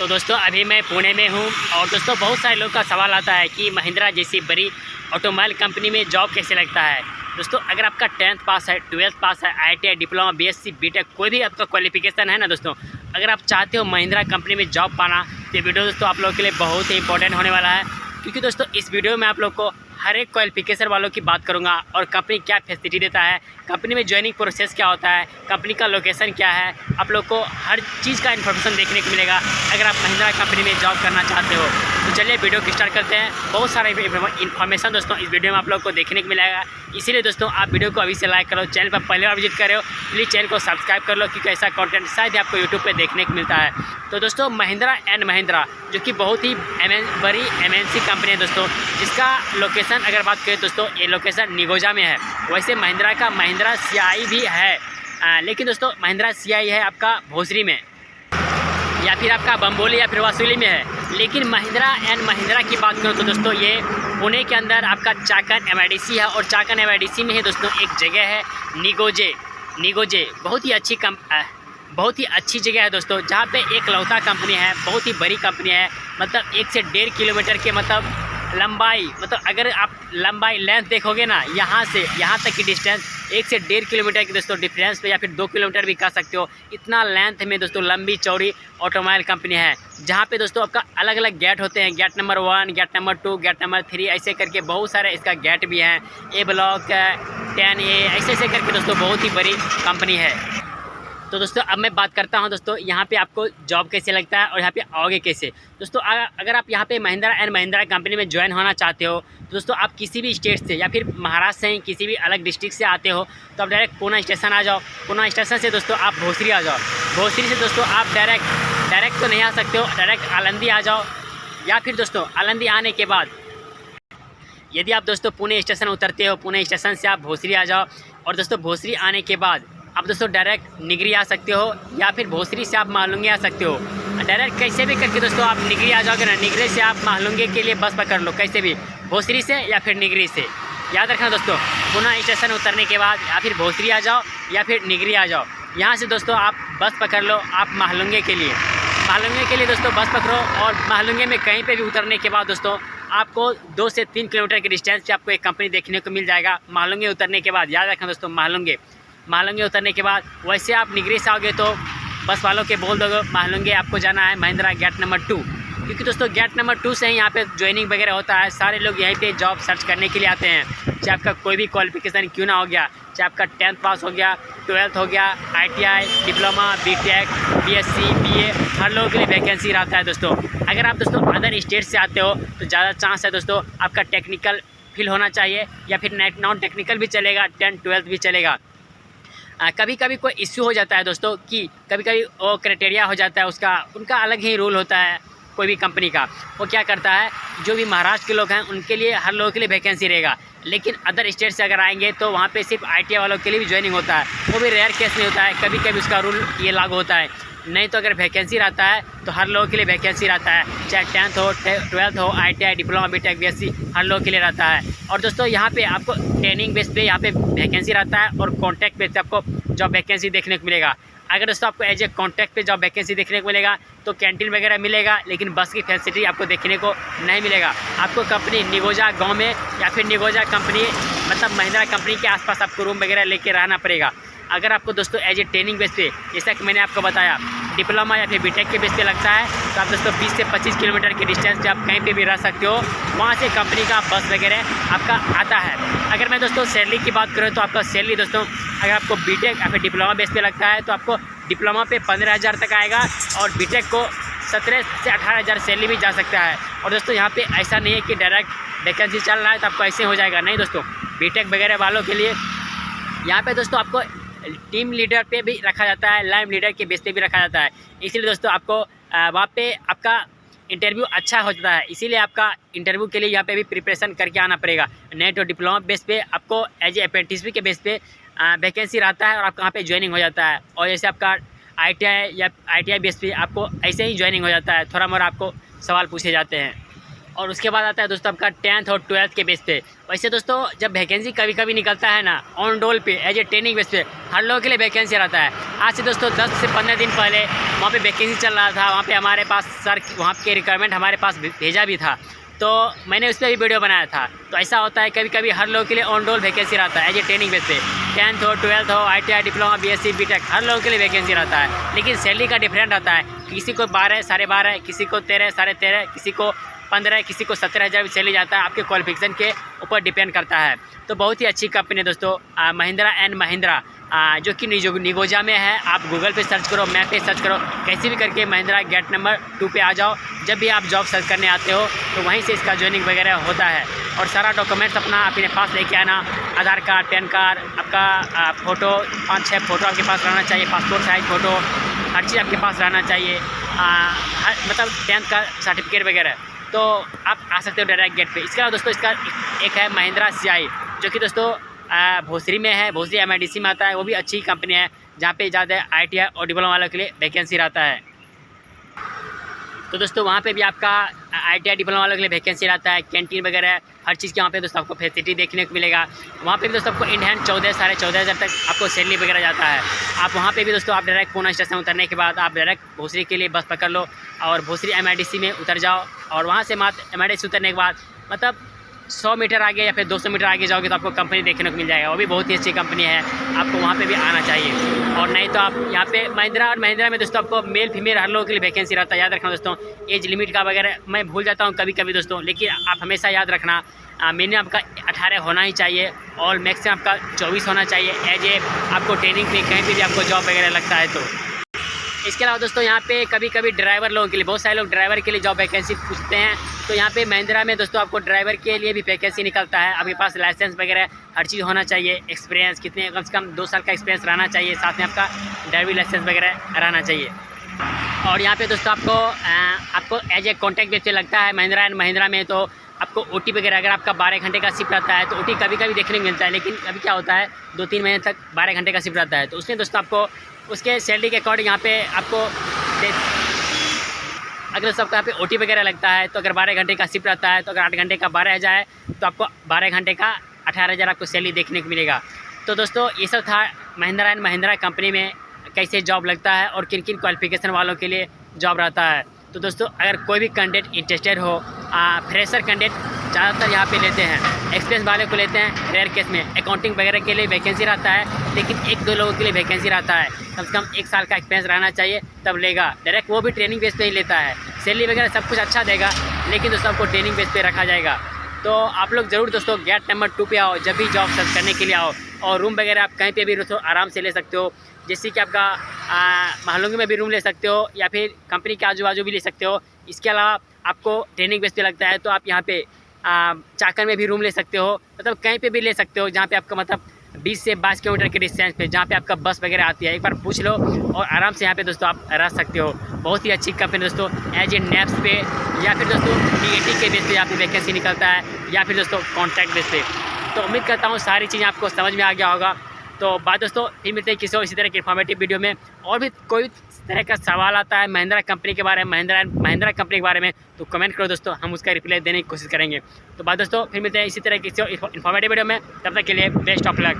तो दोस्तों अभी मैं पुणे में हूँ और दोस्तों बहुत सारे लोग का सवाल आता है कि महिंद्रा जैसी बड़ी ऑटोमोबाइल कंपनी में जॉब कैसे लगता है। दोस्तों अगर आपका 10th पास है, 12th पास है, ITI डिप्लोमा, BSc, बीटेक कोई भी आपका क्वालिफिकेशन है ना दोस्तों, अगर आप चाहते हो महिंद्रा कंपनी में जॉब पाना तो ये वीडियो दोस्तों आप लोगों के लिए बहुत ही इंपॉर्टेंट होने वाला है। क्योंकि दोस्तों इस वीडियो में आप लोग को हर एक क्वालिफिकेशन वालों की बात करूंगा और कंपनी क्या फैसिलिटी देता है, कंपनी में ज्वाइनिंग प्रोसेस क्या होता है, कंपनी का लोकेशन क्या है, आप लोग को हर चीज़ का इन्फॉर्मेशन देखने को मिलेगा अगर आप महिंद्रा कंपनी में जॉब करना चाहते हो। तो चलिए वीडियो की स्टार्ट करते हैं। बहुत सारे इन्फॉर्मेशन दोस्तों इस वीडियो में आप लोग को देखने को मिलेगा, इसीलिए दोस्तों आप वीडियो को अभी से लाइक करो। चैनल पर पहले बार विजिट कर रहे हो प्लीज़ चैनल को सब्सक्राइब कर लो, क्योंकि ऐसा कंटेंट शायद आपको यूट्यूब पर देखने को मिलता है। तो दोस्तों महिंद्रा एंड महिंद्रा जो कि बहुत ही बड़ी MNC कंपनी है दोस्तों, जिसका लोकेशन अगर बात करें दोस्तों ये लोकेशन निगोजा में है। वैसे महिंद्रा का महिंद्रा CI भी है, लेकिन दोस्तों महिंद्रा CI है आपका भोसरी में या फिर आपका बम्बोली या फिर वासुली में है। लेकिन महिंद्रा एंड महिंद्रा की बात करूँ तो दोस्तों ये पुणे के अंदर आपका चाकन MIDC है और चाकन MIDC में ही दोस्तों एक जगह है निगोजे बहुत ही अच्छी जगह है दोस्तों, जहाँ पे एक लौता कंपनी है, बहुत ही बड़ी कंपनी है। मतलब 1 से 1.5 किलोमीटर के लंबाई, अगर आप लंबाई लेंथ देखोगे ना, यहाँ से यहाँ तक की डिस्टेंस 1 से 1.5 किलोमीटर की दोस्तों डिफरेंस पे या फिर 2 किलोमीटर भी कह सकते हो। इतना लेंथ में दोस्तों लंबी चौड़ी ऑटोमोबाइल कंपनी है, जहाँ पे दोस्तों आपका अलग अलग गेट होते हैं, gate number 1, gate number 2, gate number 3, ऐसे करके बहुत सारे इसका गेट भी हैं। A ब्लॉक, 10A, ऐसे करके दोस्तों बहुत ही बड़ी कंपनी है। तो दोस्तों अब मैं बात करता हूं दोस्तों यहाँ पे आपको जॉब कैसे लगता है और यहाँ पे आओगे कैसे। दोस्तों अगर आप यहाँ पे महिंद्रा एंड महिंद्रा कंपनी में ज्वाइन होना चाहते हो तो दोस्तों आप किसी भी स्टेट से या फिर महाराष्ट्र से किसी भी अलग डिस्ट्रिक्ट से आते हो तो आप डायरेक्ट पूना स्टेशन आ जाओ। पूना स्टेशन से दोस्तों आप भोसरी आ जाओ। भोसरी से दोस्तों आप डायरेक्ट तो नहीं आ सकते हो, डायरेक्ट आलंदी आ जाओ। या फिर दोस्तों आलंदी आने के बाद यदि आप दोस्तों पुणे स्टेशन उतरते हो, पुणे स्टेशन से आप भोसरी आ जाओ। और दोस्तों भोसरी आने के बाद आप दोस्तों डायरेक्ट निगरी आ सकते हो या फिर भोसरी से आप माहलुंगे आ सकते हो। डायरेक्ट कैसे भी करके दोस्तों आप निगरी आ जाओगे ना, निगरी से आप माहलुंगे के लिए बस पकड़ लो, कैसे भी भोसरी से या फिर निगरी से। याद रखना दोस्तों, पुणे स्टेशन उतरने के बाद या फिर भोसरी आ जाओ या फिर निगरी आ जाओ। यहाँ से दोस्तों आप बस पकड़ लो आप माहलुंगे के लिए दोस्तों बस पकड़ो। और माहलुंगे में कहीं पर भी उतरने के बाद दोस्तों आपको 2 से 3 किलोमीटर के डिस्टेंस पे आपको एक कंपनी देखने को मिल जाएगा। माहलुंगे उतरने के बाद याद रखना दोस्तों, माहलुंगे उतरने के बाद वैसे आप निगरी से आओगे तो बस वालों के बोल दोगे माहलुंगे आपको जाना है महिंद्रा गेट नंबर 2, क्योंकि दोस्तों गेट नंबर 2 से ही यहाँ पे ज्वाइनिंग वगैरह होता है। सारे लोग यहीं पे जॉब सर्च करने के लिए आते हैं, चाहे आपका कोई भी क्वालिफिकेशन क्यों ना हो गया, चाहे आपका 10th पास हो गया, 12th हो गया, ITI diploma, BTech, BSc, BA, हर लोगों के लिए वैकेंसी रहता है दोस्तों। अगर आप दोस्तों अदर स्टेट से आते हो तो ज़्यादा चांस है दोस्तों आपका टेक्निकल फील होना चाहिए या फिर नॉन टेक्निकल भी चलेगा, 10th 12th भी चलेगा। कभी कभी कोई इश्यू हो जाता है दोस्तों कि कभी वो क्राइटेरिया हो जाता है, उनका अलग ही रूल होता है कोई भी कंपनी का। वो क्या करता है, जो भी महाराष्ट्र के लोग हैं उनके लिए हर लोगों के लिए वैकेंसी रहेगा, लेकिन अदर स्टेट से अगर आएंगे तो वहाँ पे सिर्फ ITI वालों के लिए भी ज्वाइनिंग होता है। वो भी रेयर केस में होता है, कभी कभी उसका रूल ये लागू होता है। नहीं तो अगर वैकेंसी रहता है तो हर लोगों के लिए वैकेंसी रहता है, चाहे 10th हो, 12th हो, ITI डिप्लोमा, BTech, BSc हर लोगों के लिए रहता है। और दोस्तों यहाँ पे आपको ट्रेनिंग बेस पे यहाँ पे वैकेंसी रहता है और कॉन्ट्रैक्ट बेस पे आपको जॉब वैकेंसी देखने को मिलेगा। अगर दोस्तों आपको एज ए कॉन्ट्रैक्ट पे जॉब वैकेंसी देखने को मिलेगा तो कैंटीन वगैरह मिलेगा, लेकिन बस की फैसिलिटी आपको देखने को नहीं मिलेगा। आपको कंपनी निगोजा गाँव में या फिर निगोजा कंपनी महिंद्रा कंपनी के आसपास आपको रूम वगैरह लेके रहना पड़ेगा। अगर आपको दोस्तों एज ए ट्रेनिंग बेस पे, जैसा कि मैंने आपको बताया, डिप्लोमा या फिर बीटेक के बेस पे लगता है तो आप दोस्तों 20 से 25 किलोमीटर के डिस्टेंस पे आप कहीं पे भी रह सकते हो, वहाँ से कंपनी का बस वगैरह आपका आता है। अगर मैं दोस्तों सैलरी की बात करूँ तो आपका सैलरी दोस्तों अगर आपको बीटेक या फिर डिप्लोमा बेस पे लगता है तो आपको डिप्लोमा पे 15,000 तक आएगा और बीटेक को 17 से 18,000 सैलरी भी जा सकता है। और दोस्तों यहाँ पे ऐसा नहीं है कि डायरेक्ट वैकेंसी चल रहा है तो आपको ऐसे हो जाएगा, नहीं दोस्तों। बीटेक वगैरह वालों के लिए यहाँ पे दोस्तों आपको टीम लीडर पे भी रखा जाता है, लाइन लीडर के बेस पे भी रखा जाता है। इसलिए दोस्तों आपको वहाँ पे आपका इंटरव्यू अच्छा हो जाता है, इसीलिए आपका इंटरव्यू के लिए यहाँ पे भी प्रिपरेशन करके आना पड़ेगा। नहीं तो डिप्लोमा बेस पे आपको एज ए अप्रेंटिस के बेस पे वैकेंसी रहता है और आपका वहाँ पे ज्वाइनिंग हो जाता है। और जैसे आपका ITI या ITI बेस पे आपको ऐसे ही ज्वाइनिंग हो जाता है, थोड़ा मोड़ा आपको सवाल पूछे जाते हैं। और उसके बाद आता है दोस्तों आपका 10th और 12th के बेस पे। वैसे दोस्तों जब वैकेंसी कभी कभी निकलता है ना ऑन रोल पे एज ए ट्रेनिंग बेस पे, हर लोगों के लिए वैकेंसी रहता है। आज से दोस्तों 10 से 15 दिन पहले वहाँ पे वैकेंसी चल रहा था, वहाँ पे हमारे पास सर वहाँ के रिक्वायरमेंट हमारे पास भेजा भी था, तो मैंने उस पर भी वीडियो बनाया था। तो ऐसा होता है कभी कभी हर लोगों के लिए ऑन रोल वैकेंसी रहता है एज ए ट्रेनिंग बेस पे। 10th हो 12th हो ITI डिप्लोमा BSc BTech हर लोगों के लिए वैकेंसी रहता है, लेकिन सैलरी का डिफरेंट रहता है। किसी को 12 साढ़े 12, किसी को 13 साढ़े 13, किसी को 15, किसी को 17,000 सैलरी जाता है। आपके क्वालिफिकेशन के ऊपर डिपेंड करता है। तो बहुत ही अच्छी कंपनी है दोस्तों महिंद्रा एंड महिंद्रा, जो कि निगोजा में है। आप गूगल पे सर्च करो, मैप पे सर्च करो, कैसे भी करके महिंद्रा गेट नंबर 2 पे आ जाओ। जब भी आप जॉब सर्च करने आते हो तो वहीं से इसका ज्वाइनिंग वगैरह होता है। और सारा डॉक्यूमेंट्स अपना अपने पास लेके आना, आधार कार्ड, पैन कार्ड, आपका फ़ोटो 5-6 फ़ोटो आपके पास रहना चाहिए, पासपोर्ट साइज फ़ोटो, हर चीज़ आपके पास रहना चाहिए। मतलब 10th का सर्टिफिकेट वगैरह, तो आप आ सकते हो डायरेक्ट गेट पे। इसके अलावा दोस्तों इसका एक है महिंद्रा CI, जो कि दोस्तों भोसरी में है, भोसरी MIDC में आता है। वो भी अच्छी कंपनी है जहाँ पे ज़्यादा ITI और डिप्लोमा वालों के लिए वैकेंसी रहता है। तो दोस्तों वहाँ पे भी आपका ITI डिप्लोमा वालों के लिए वैकेंसी रहता है। कैंटीन वगैरह हर चीज़ के वहाँ पे दोस्तों आपको फैसिलिटी देखने को मिलेगा। वहाँ पे भी दोस्तों आपको इन हैंड 14 साढ़े 14,000 तक आपको सैलरी वगैरह जाता है। आप वहाँ पे भी दोस्तों आप डायरेक्ट पूना स्टेशन उतरने के बाद आप डायरेक्ट भोसरी के लिए बस पकड़ लो और भोसरी MIDC में उतर जाओ। और वहाँ से MIDC उतरने के बाद मतलब 100 मीटर आगे या फिर 200 मीटर आगे जाओगे तो आपको कंपनी देखने को मिल जाएगा। वो भी बहुत ही अच्छी कंपनी है, आपको वहाँ पे भी आना चाहिए। और नहीं तो आप यहाँ पे महिंद्रा और महिंद्रा में दोस्तों आपको मेल फीमेल हर लोगों के लिए वैकेंसी रहता है। याद रखना दोस्तों, एज लिमिट का वगैरह मैं भूल जाता हूँ कभी कभी दोस्तों, लेकिन आप हमेशा याद रखना मिनिमम आपका 18 होना ही चाहिए और मैक्सिमम आपका 24 होना चाहिए एज ए आपको ट्रेनिंग पे कहीं पर भी आपको जॉब वगैरह लगता है। तो इसके अलावा दोस्तों यहाँ पे कभी कभी ड्राइवर लोगों के लिए, बहुत सारे लोग ड्राइवर के लिए जॉब वैकेंसी पूछते हैं। तो यहाँ पे महिंद्रा में दोस्तों आपको ड्राइवर के लिए भी वैकेंसी निकलता है। आपके पास लाइसेंस वगैरह हर चीज़ होना चाहिए, एक्सपीरियंस कितने कम से कम 2 साल का एक्सपीरियंस रहना चाहिए, साथ में आपका ड्राइविंग लाइसेंस वगैरह रहना चाहिए। और यहाँ पे दोस्तों आपको एज ए कॉन्ट्रैक्ट बेस पे लगता है महिंद्रा एंड महिंद्रा में। तो आपको OT वगैरह अगर आपका 12 घंटे का शिफ्ट रहता है तो OT कभी कभी देखने को मिलता है, लेकिन अभी क्या होता है 2-3 महीने तक 12 घंटे का शिफ्ट रहता है। तो उसमें दोस्तों आपको उसके सैलरी के अकॉर्डिंग यहाँ पे आपको अगर सबका यहाँ पे OT वगैरह लगता है तो अगर 12 घंटे का शिफ्ट रहता है तो अगर 8 घंटे का 12,000 है तो आपको 12 घंटे का 18,000 आपको सैलरी देखने को मिलेगा। तो दोस्तों ये सब था महिंद्रा एंड महिंद्रा कंपनी में कैसे जॉब लगता है और किन किन क्वालिफिकेशन वालों के लिए जॉब रहता है। तो दोस्तों अगर कोई भी कैंडिडेट इंटरेस्टेड हो, फ्रेशर कैंडिडेट ज़्यादातर यहाँ पे लेते हैं, एक्सपीरियंस वाले को लेते हैं। रेयर केस में अकाउंटिंग वगैरह के लिए वैकेंसी रहता है, लेकिन 1-2 लोगों के लिए वैकेंसी रहता है। कम से कम 1 साल का एक्सपीरियंस रहना चाहिए तब लेगा। डायरेक्ट वो भी ट्रेनिंग बेस पे ही लेता है, सैलरी वगैरह सब कुछ अच्छा देगा, लेकिन दोस्तों आपको ट्रेनिंग बेस पे रखा जाएगा। तो आप लोग ज़रूर दोस्तों गेट नंबर 2 पे आओ जब भी जॉब सर्च करने के लिए आओ। और रूम वगैरह आप कहीं पे भी दोस्तों आराम से ले सकते हो, जैसे कि आपका महलूंगी में भी रूम ले सकते हो या फिर कंपनी के आजू बाजू भी ले सकते हो। इसके अलावा आपको ट्रेनिंग बेस पे लगता है तो आप यहाँ पे चाकन में भी रूम ले सकते हो, मतलब कहीं पे भी ले सकते हो जहाँ पे आपका मतलब 20 से 22 किलोमीटर के डिस्टेंस पे जहाँ पे आपका बस वगैरह आती है। एक बार पूछ लो और आराम से यहाँ पे दोस्तों आप रह सकते हो। बहुत ही अच्छी कंपनी दोस्तों, एज ए नैप्स पे या फिर दोस्तों DAT के बेस पे यहाँ पे वैकेंसी निकलता है या फिर दोस्तों कॉन्ट्रैक्ट बेस पे। तो उम्मीद करता हूँ सारी चीज़ें आपको समझ में आ गया होगा। तो बात दोस्तों फिर मिलते हैं किसी और इसी तरह की इन्फॉर्मेटिव वीडियो में। और भी कोई तरह का सवाल आता है महिंद्रा कंपनी के बारे में, महिंद्रा कंपनी के बारे में, तो कमेंट करो दोस्तों, हम उसका रिप्लाई देने की कोशिश करेंगे। तो बात दोस्तों फिर मिलते हैं इसी तरह किसी और इन्फॉर्मेटिव वीडियो में। तब तक के लिए बेस्ट ऑफ लक।